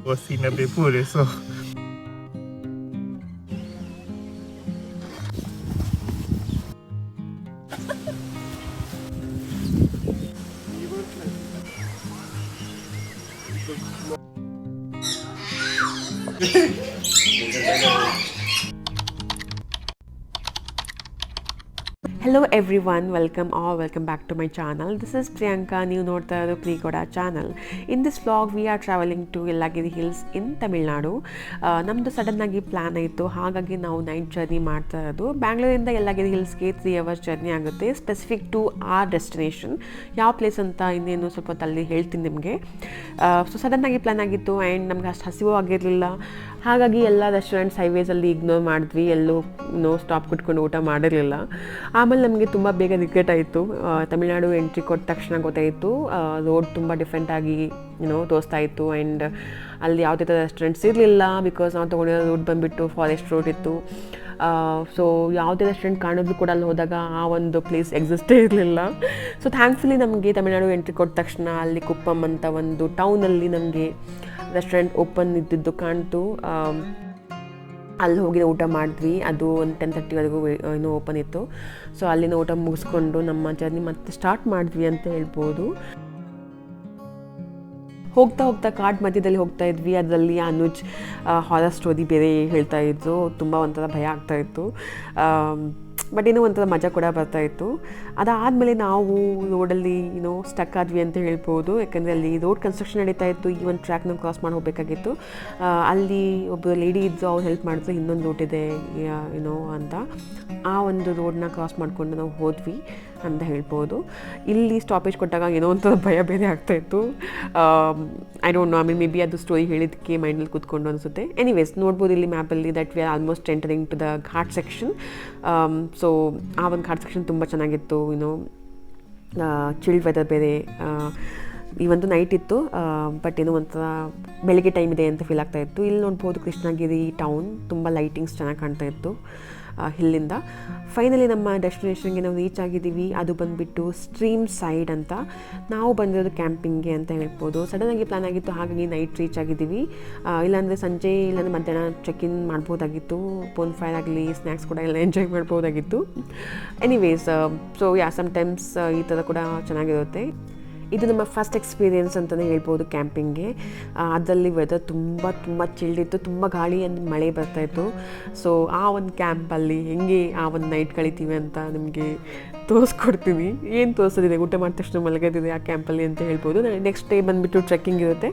Osinabe pure, so. Hello everyone, welcome back to my channel. This is Priyanka, ನೀವು ನೋಡ್ತಾ ಇರೋದು ಪ್ರೀಗೋಡ channel. In this vlog we are traveling to Yellagiri Hills in Tamil Nadu. ನಮ್ಮದು ಸಡನ್ನಾಗಿ plan ಆಯಿತು, ಹಾಗಾಗಿ ನಾವು night journey ಮಾಡ್ತಾ ಇರೋದು. ಬ್ಯಾಂಗ್ಳೂರಿಂದ ಯಲ್ಲಾಗಿರಿ ಹಿಲ್ಸ್ಗೆ 3 hours ಜರ್ನಿ ಆಗುತ್ತೆ, ಸ್ಪೆಸಿಫಿಕ್ ಟು ಆರ್ ಡೆಸ್ಟಿನೇಷನ್. ಯಾವ ಪ್ಲೇಸ್ ಅಂತ ಇನ್ನೇನು ಸ್ವಲ್ಪ ಹೊತ್ತಲ್ಲಿ ಹೇಳ್ತೀನಿ ನಿಮಗೆ. ಸೊ ಸಡನ್ನಾಗಿ ಪ್ಲ್ಯಾನ್ ಆಗಿತ್ತು ಆ್ಯಂಡ್ ನಮ್ಗೆ ಅಷ್ಟು ಹಸಿವು ಆಗಿರಲಿಲ್ಲ, ಹಾಗಾಗಿ ಎಲ್ಲ ರೆಸ್ಟೋರೆಂಟ್ಸ್ ಹೈವೇಸಲ್ಲಿ ಇಗ್ನೋರ್ ಮಾಡಿದ್ವಿ, ಎಲ್ಲೂ ಸ್ಟಾಪ್ ಕೊಟ್ಕೊಂಡು ಊಟ ಮಾಡಿರಲಿಲ್ಲ. ಆಮೇಲೆ ನಮಗೆ ತುಂಬ ಬೇಗ ರಿಗ್ರೆಟ್ ಆಯಿತು. ತಮಿಳ್ನಾಡು ಎಂಟ್ರಿ ಕೊಟ್ಟ ತಕ್ಷಣ ಗೊತ್ತಾಯಿತು ರೋಡ್ ತುಂಬ ಡಿಫ್ರೆಂಟಾಗಿ ತೋರಿಸ್ತಾ ಇತ್ತು ಆ್ಯಂಡ್ ಅಲ್ಲಿ ಯಾವುದೇ ಥರ ರೆಸ್ಟೋರೆಂಟ್ಸ್ ಇರಲಿಲ್ಲ, ಬಿಕಾಸ್ ನಾವು ತೊಗೊಂಡಿರೋ ರೂಟ್ ಬಂದುಬಿಟ್ಟು ಫಾರೆಸ್ಟ್ ರೋಡ್ ಇತ್ತು. ಸೊ ಯಾವುದೇ ರೆಸ್ಟೋರೆಂಟ್ ಕಾಣೋದು ಕೂಡ ಅಲ್ಲಿ ಹೋದಾಗ ಆ ಒಂದು ಪ್ಲೇಸ್ ಎಕ್ಸಿಸ್ಟೇ ಇರಲಿಲ್ಲ. ಸೊ ಥ್ಯಾಂಕ್ಫುಲಿ ನಮಗೆ ತಮಿಳ್ನಾಡು ಎಂಟ್ರಿ ಕೊಟ್ಟ ತಕ್ಷಣ ಅಲ್ಲಿ ಕುಪ್ಪಮ್ ಅಂತ ಒಂದು ಟೌನಲ್ಲಿ ನಮಗೆ ರೆಸ್ಟೋರೆಂಟ್ ಓಪನ್ ಇದ್ದಿದ್ದು ಕಾಣ್ತು. ಅಲ್ಲಿ ಹೋಗಿ ಊಟ ಮಾಡಿದ್ವಿ, ಅದು ಒಂದು 10:30ವರೆಗೂ ಇನ್ನೂ ಓಪನ್ ಇತ್ತು. ಸೊ ಅಲ್ಲಿನ ಊಟ ಮುಗಿಸ್ಕೊಂಡು ನಮ್ಮ ಜರ್ನಿ ಮತ್ತೆ ಸ್ಟಾರ್ಟ್ ಮಾಡಿದ್ವಿ ಅಂತ ಹೇಳ್ಬೋದು. ಹೋಗ್ತಾ ಕಾಡ್ ಮಧ್ಯದಲ್ಲಿ ಹೋಗ್ತಾ ಇದ್ವಿ, ಅದರಲ್ಲಿ ಅನುಜ್ ಹಾರರ್ ಸ್ಟೋರಿ ಬೇರೆ ಹೇಳ್ತಾ ಇದ್ರು, ತುಂಬ ಒಂಥರ ಭಯ ಆಗ್ತಾಯಿತ್ತು, ಬಟ್ ಏನೋ ಒಂಥರ ಮಜಾ ಕೂಡ ಬರ್ತಾಯಿತ್ತು. ಅದಾದಮೇಲೆ ನಾವು ರೋಡಲ್ಲಿ ಸ್ಟಕ್ ಆದ್ವಿ ಅಂತ ಹೇಳ್ಬೋದು, ಯಾಕಂದರೆ ಅಲ್ಲಿ ರೋಡ್ ಕನ್ಸ್ಟ್ರಕ್ಷನ್ ನಡೀತಾ ಇತ್ತು. ಈ ಒಂದು ಟ್ರ್ಯಾಕ್ನ ಕ್ರಾಸ್ ಮಾಡಿ ಹೋಗಬೇಕಾಗಿತ್ತು. ಅಲ್ಲಿ ಒಬ್ಬರು ಲೇಡಿ ಇದ್ದು ಅವ್ರು ಹೆಲ್ಪ್ ಮಾಡಿದ್ರು, ಇನ್ನೊಂದು ರೋಡ್ ಇದೆ ಅಂತ. ಆ ಒಂದು ರೋಡನ್ನ ಕ್ರಾಸ್ ಮಾಡಿಕೊಂಡು ನಾವು ಹೋದ್ವಿ ಅಂತ ಹೇಳ್ಬೋದು. ಇಲ್ಲಿ ಸ್ಟಾಪೇಜ್ ಕೊಟ್ಟಾಗ ಏನೋ ಒಂಥರ ಭಯ ಬೇರೆ ಆಗ್ತಾಯಿತ್ತು. ಐ ಡೋಂಟ್ ನೋ, ಮೇ ಬಿ ಅದು ಸ್ಟೋರಿ ಹೇಳಿದ್ದಕ್ಕೆ ಮೈಂಡಲ್ಲಿ ಕೂತ್ಕೊಂಡು ಅನಿಸುತ್ತೆ. ಎನಿವೇಸ್ ನೋಡ್ಬೋದು ಇಲ್ಲಿ ಮ್ಯಾಪಲ್ಲಿ that we are almost entering to the ghat section. So ಆ ಒಂದು ಘಾಟ್ ಸೆಕ್ಷನ್ ತುಂಬ ಚೆನ್ನಾಗಿತ್ತು, ಚಿಲ್ಡ್ ವೆದರ್ ಬೇರೆ. ಇವತ್ತು ನೈಟ್ ಇತ್ತು, ಬಟ್ ಏನೋ ಒಂಥರ ಬೆಳಗ್ಗೆ ಟೈಮ್ ಇದೆ ಅಂತ ಫೀಲ್ ಆಗ್ತಾಯಿತ್ತು. ಇಲ್ಲಿ ನೋಡ್ಬೋದು ಕೃಷ್ಣಗಿರಿ ಟೌನ್, ತುಂಬ ಲೈಟಿಂಗ್ಸ್ ಚೆನ್ನಾಗಿ ಕಾಣ್ತಾಯಿತ್ತು ಹಿಲ್ಲಿಂದ. ಫೈನಲಿ ನಮ್ಮ ಡೆಸ್ಟಿನೇಷನ್ಗೆ ನಾವು ರೀಚ್ ಆಗಿದ್ದೀವಿ. ಅದು ಬಂದುಬಿಟ್ಟು ಸ್ಟ್ರೀಮ್ ಸೈಡ್ ಅಂತ. ನಾವು ಬಂದಿರೋದು ಕ್ಯಾಂಪಿಂಗ್ಗೆ ಅಂತ ಹೇಳ್ಬೋದು. ಸಡನ್ನಾಗಿ ಪ್ಲ್ಯಾನ್ ಆಗಿತ್ತು, ಹಾಗಾಗಿ ನೈಟ್ ರೀಚ್ ಆಗಿದ್ದೀವಿ. ಇಲ್ಲಾಂದರೆ ಸಂಜೆ ಇಲ್ಲಾಂದರೆ ಮಧ್ಯಾಹ್ನ ಚೆಕ್-ಇನ್ ಮಾಡ್ಬೋದಾಗಿತ್ತು. ಬೋನ್ ಫೈರ್ ಆಗಲಿ ಸ್ನ್ಯಾಕ್ಸ್ ಕೂಡ ಎಲ್ಲ ಎಂಜಾಯ್ ಮಾಡ್ಬೋದಾಗಿತ್ತು. ಎನಿವೇಸ್, ಸೊ ಸಮ್ಟೈಮ್ಸ್ ಈ ಥರ ಕೂಡ ಚೆನ್ನಾಗಿರುತ್ತೆ. ಇದು ನಮ್ಮ ಫಸ್ಟ್ ಎಕ್ಸ್ಪೀರಿಯೆನ್ಸ್ ಅಂತಲೇ ಹೇಳ್ಬೋದು ಕ್ಯಾಂಪಿಂಗ್ಗೆ. ಅದರಲ್ಲಿ ವೆದರ್ ತುಂಬ ಚಿಲ್ಡಿತ್ತು, ತುಂಬ ಗಾಳಿ ಅಂದ್ ಮಳೆ ಬರ್ತಾಯಿತ್ತು. ಸೊ ಆ ಒಂದು ಕ್ಯಾಂಪಲ್ಲಿ ಹೆಂಗೆ ಆ ಒಂದು ನೈಟ್ ಕಳಿತೀವಿ ಅಂತ ನಿಮಗೆ ತೋರಿಸ್ಕೊಡ್ತೀನಿ. ಏನು ತೋರಿಸೋದಿದೆ, ಊಟ ಮಾಡಿದ ತಕ್ಷಣ ಮಲಗೋದಿದೆ ಆ ಕ್ಯಾಂಪಲ್ಲಿ ಅಂತ ಹೇಳ್ಬೋದು. ನೆಕ್ಸ್ಟ್ ಡೇ ಬಂದುಬಿಟ್ಟು ಟ್ರೆಕ್ಕಿಂಗ್ ಇರುತ್ತೆ.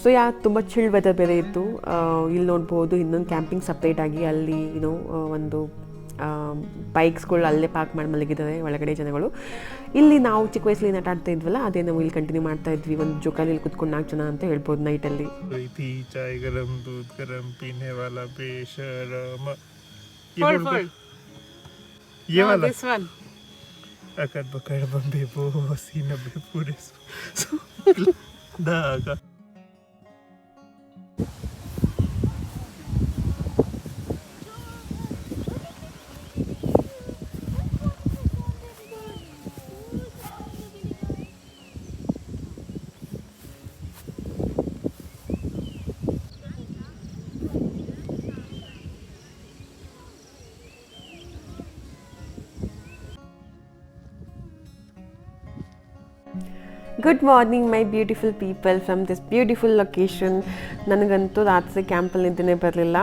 ಸೊ ತುಂಬ ಚಿಲ್ಡ್ ವೆದರ್ ಬೇರೆ ಇತ್ತು. ಇಲ್ಲಿ ನೋಡ್ಬೋದು ಇನ್ನೊಂದು ಕ್ಯಾಂಪಿಂಗ್ ಸಪ್ರೇಟಾಗಿ, ಅಲ್ಲಿ ಒಂದು ಬೈಕ್ಸ್ಗಳು ಅಲ್ಲೇ ಪಾರ್ಕ್ ಮಾಡಿ ಮಲಗಿದ್ದಾರೆ ಒಳಗಡೆ ಜನಗಳು. ಇಲ್ಲಿ ನಾವು ಚಿಕ್ಕ ವಯಸ್ಸಲ್ಲಿ ಆಟ ಆಡ್ತಾ ಇದ್ವಲ್ಲ, ಅದೇ ನಾವು ಇಲ್ಲಿ ಕಂಟಿನ್ಯೂ ಮಾಡ್ತಾ ಇದ್ವಿ, ಒಂದು ಜೋಕಾಲಿಯಲ್ಲಿ ಕುತ್ಕೊಂಡು 4 ಜನ ಅಂತ ಹೇಳ್ಬೋದು ನೈಟಲ್ಲಿ. ಚಾಯ್ ಗರಂ ದೂದ್ ಗರಂ ಪೀನೆ ವಾಲಾ ಬೇಶರಮ ये वाला this one अकड़ बकड़ बम्बे वो हसीना बे पूरे दागा. Good morning my beautiful people from this beautiful location. ನನಗಂತೂ ರಾತ್ರಿ ಕ್ಯಾಂಪಲ್ಲಿ ನಿದ್ದೆನೇ ಬರಲಿಲ್ಲ.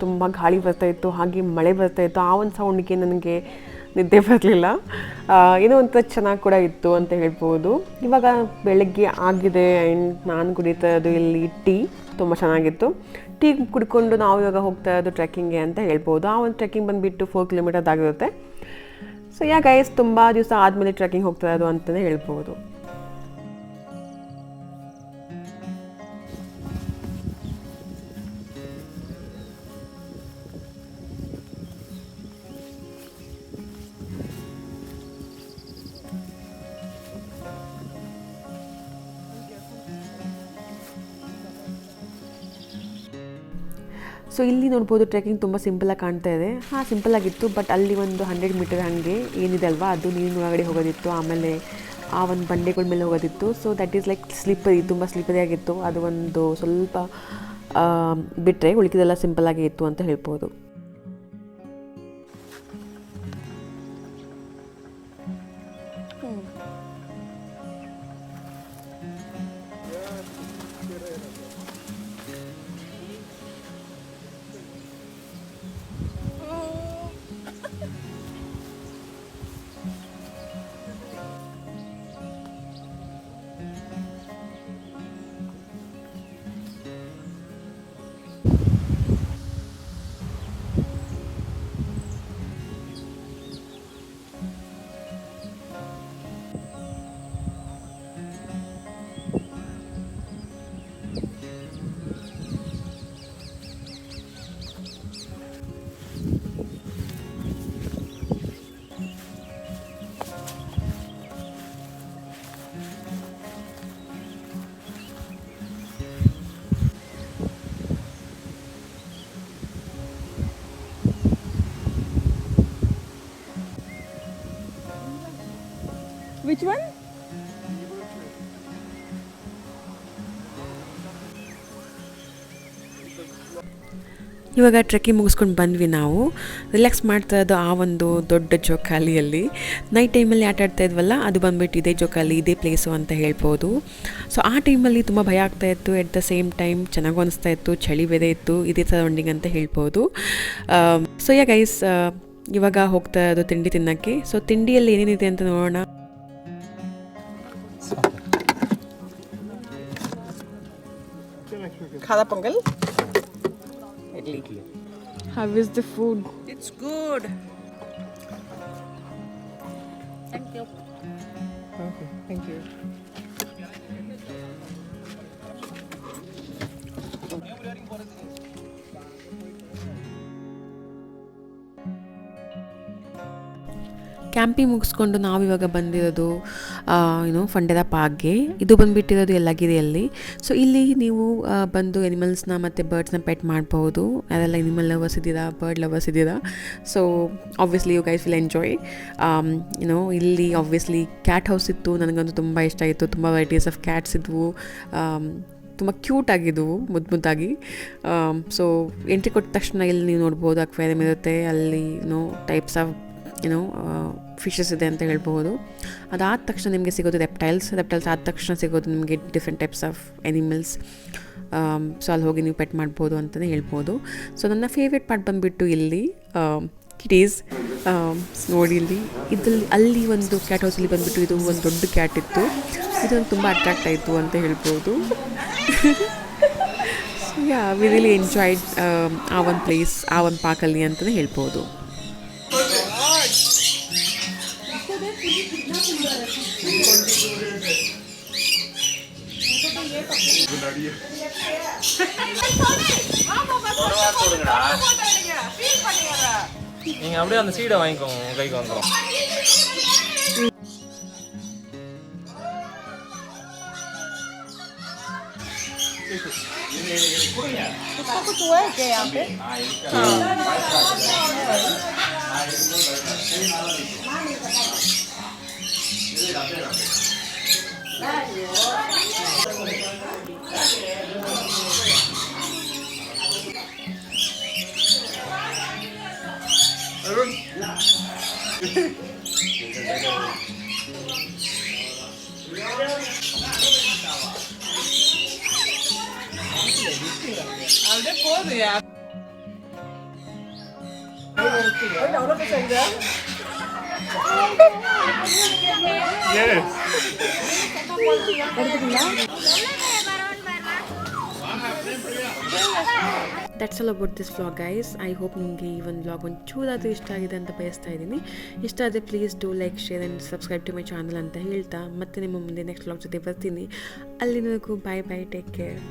ತುಂಬ ಗಾಳಿ ಬರ್ತಾಯಿತ್ತು, ಹಾಗೆ ಮಳೆ ಬರ್ತಾಯಿತ್ತು. ಆ ಒಂದು ಸೌಂಡಿಗೆ ನನಗೆ ನಿದ್ದೆ ಬರಲಿಲ್ಲ. ಏನೋ ಒಂಥರ ಚೆನ್ನಾಗಿ ಕೂಡ ಇತ್ತು ಅಂತ ಹೇಳ್ಬೋದು. ಇವಾಗ ಬೆಳಗ್ಗೆ ಆಗಿದೆ ಆ್ಯಂಡ್ ನಾನು ಕುಡಿತಾ ಇರೋದು ಇಲ್ಲಿ ಟೀ, ತುಂಬ ಚೆನ್ನಾಗಿತ್ತು. ಟೀ ಕುಡ್ಕೊಂಡು ನಾವು ಇವಾಗ ಹೋಗ್ತಾ ಇರೋದು ಟ್ರೆಕ್ಕಿಂಗ್ಗೆ ಅಂತ ಹೇಳ್ಬೋದು. ಆ ಒಂದು ಟ್ರೆಕ್ಕಿಂಗ್ ಬಂದುಬಿಟ್ಟು 4 kilometers ಆಗಿರುತ್ತೆ. ಸೊ ಗೈಸ್ ತುಂಬ ದಿವಸ ಆದಮೇಲೆ ಟ್ರೆಕ್ಕಿಂಗ್ ಹೋಗ್ತಾ ಇರೋದು ಅಂತಲೇ ಹೇಳ್ಬೋದು. ಸೊ ಇಲ್ಲಿ ನೋಡ್ಬೋದು ಟ್ರೆಕ್ಕಿಂಗ್ ತುಂಬ ಸಿಂಪಲಾಗಿ ಕಾಣ್ತಾ ಇದೆ. ಸಿಂಪಲಾಗಿತ್ತು, ಬಟ್ ಅಲ್ಲಿ ಒಂದು 100 meter ಹಾಗೆ ಏನಿದೆ ಅಲ್ವಾ, ಅದು ನೀರಿನ ಒಳಗಡೆ ಹೋಗೋದಿತ್ತು. ಆಮೇಲೆ ಆ ಒಂದು ಬಂಡೆಗಳ ಮೇಲೆ ಹೋಗೋದಿತ್ತು. So that is like slippery, ತುಂಬ ಸ್ಲಿಪ್ಪರಿ ಆಗಿತ್ತು. ಅದು ಒಂದು ಸ್ವಲ್ಪ ಬಿಟ್ಟರೆ ಉಳಿಕಿದೆಲ್ಲ ಸಿಂಪಲ್ಲಾಗಿ ಇತ್ತು ಅಂತ ಹೇಳ್ಬೋದು. Which one? ಇವಾಗ ಟ್ರೆಕ್ಕಿಂಗ್ ಮುಗಿಸ್ಕೊಂಡು ಬಂದ್ವಿ. ನಾವು ರಿಲ್ಯಾಕ್ಸ್ ಮಾಡ್ತಾ ಇದ್ದು ಆ ಒಂದು ದೊಡ್ಡ ಜೋಕಾಲಿಯಲ್ಲಿ. ನೈಟ್ ಟೈಮಲ್ಲಿ ಆಟ ಆಡ್ತಾ ಇದ್ವಲ್ಲ, ಅದು ಬಂದುಬಿಟ್ಟು ಇದೇ ಜೋಕಾಲಿ, ಇದೇ ಪ್ಲೇಸು ಅಂತ ಹೇಳ್ಬೋದು. ಸೊ ಆ ಟೈಮಲ್ಲಿ ತುಂಬ ಭಯ ಆಗ್ತಾಯಿತ್ತು, ಎಟ್ ದ ಸೇಮ್ ಟೈಮ್ ಚೆನ್ನಾಗೂ ಅನಿಸ್ತಾ ಇತ್ತು, ಚಳಿ ಬೇರೆ ಇತ್ತು, ಇದೇ ಸರೌಂಡಿಂಗ್ ಅಂತ ಹೇಳ್ಬೋದು. ಸೊ ಯಾ ಗೈಸ್, ಇವಾಗ ಹೋಗ್ತಾ ಇರೋದು ತಿಂಡಿ ತಿನ್ನೋಕ್ಕೆ. ಸೊ ತಿಂಡಿಯಲ್ಲಿ ಏನೇನಿದೆ ಅಂತ ನೋಡೋಣ. Khada pongal? How is the food? It's good. Thank you. Okay, thank you. Camping ಮುಗಿಸ್ಕೊಂಡು ನಾವಿವಾಗ ಬಂದಿರೋದು ಫಂಡೆರಾ ಪಾರ್ಕ್ಗೆ. ಇದು ಬಂದುಬಿಟ್ಟಿರೋದು ಯಲ್ಲಾಗಿರಿಯಲ್ಲಿ. ಸೊ ಇಲ್ಲಿ ನೀವು ಬಂದು ಎನಿಮಲ್ಸ್ನ ಮತ್ತು ಬರ್ಡ್ಸ್ನ ಪೆಟ್ ಮಾಡ್ಬೋದು. ಅದೆಲ್ಲ ಎನಿಮಲ್ ಲವರ್ಸ್ ಇದ್ದೀರಾ, ಬರ್ಡ್ ಲವರ್ಸ್ ಇದ್ದೀರಾ, so obviously you guys will enjoy. ಇಲ್ಲಿ ಆಬ್ವಿಯಸ್ಲಿ ಕ್ಯಾಟ್ ಹೌಸ್ ಇತ್ತು, ನನಗಂತೂ ತುಂಬ ಇಷ್ಟ ಆಯಿತು. ತುಂಬ ವೆರೈಟೀಸ್ ಆಫ್ ಕ್ಯಾಟ್ಸ್ ಇದ್ವು, ತುಂಬ ಕ್ಯೂಟ್ ಆಗಿದ್ದವು, ಮುದ್ದಾಗಿ. ಸೊ ಎಂಟ್ರಿ ಕೊಟ್ಟ ತಕ್ಷಣ ಇಲ್ಲಿ ನೀವು ನೋಡ್ಬೋದು ಅಕ್ವೇರಿಯಂ ಇರುತ್ತೆ, ಅಲ್ಲಿ ಟೈಪ್ಸ್ ಆಫ್ ಫಿಶಸ್ ಇದೆ ಅಂತ ಹೇಳ್ಬೋದು. ಅದಾದ ತಕ್ಷಣ ನಿಮಗೆ ಸಿಗೋದು ರೆಪ್ಟೈಲ್ಸ್ ಆದ ತಕ್ಷಣ ಸಿಗೋದು ನಿಮಗೆ different types of animals. So ಅಲ್ಲಿ ಹೋಗಿ ನೀವು ಪೆಟ್ ಮಾಡ್ಬೋದು ಅಂತಲೇ ಹೇಳ್ಬೋದು. ಸೊ ನನ್ನ ಫೇವ್ರೆಟ್ ಪಾರ್ಟ್ ಬಂದುಬಿಟ್ಟು ಇಲ್ಲಿ ಕಿಟೀಸ್. ನೋಡಿ ಅಲ್ಲಿ ಒಂದು ಕ್ಯಾಟ್ ಹೌಸಲ್ಲಿ ಬಂದುಬಿಟ್ಟು ಇದು ಒಂದು ದೊಡ್ಡ ಕ್ಯಾಟ್ ಇತ್ತು. ಇದು ತುಂಬ ಅಟ್ರಾಕ್ಟ್ ಆಯಿತು ಅಂತ ಹೇಳ್ಬೋದು. So yeah, we really enjoyed ಆ ಒಂದು ಪ್ಲೇಸ್, ಆ ಒಂದು ಪಾರ್ಕಲ್ಲಿ ಅಂತಲೇ ಹೇಳ್ಬೋದು. நீங்க அப்படியே அந்த சீடை வாங்கிக்கோங்க, உங்க கைக்கு வந்துடும். इसको कुछ हुआ है क्या यहाँ पे? Yes. That's all about this vlog guys. I hope ನಿಮಗೆ ಈ ಒಂದು ವ್ಲಾಗ್ ಒಂಚೂರಾದರೂ ಇಷ್ಟ ಆಗಿದೆ ಅಂತ ಬಯಸ್ತಾ ಇದ್ದೀನಿ. ಇಷ್ಟ ಆದರೆ please do like, share and subscribe to my channel ಅಂತ ಹೇಳ್ತಾ ಮತ್ತೆ ನಿಮ್ಮ ಮುಂದೆ ನೆಕ್ಸ್ಟ್ ವ್ಲಾಗ್ ಜೊತೆ ಬರ್ತೀನಿ. ಅಲ್ಲಿನವರೆಗೂ ಬಾಯ್ ಬಾಯ್, ಟೇಕ್ ಕೇರ್.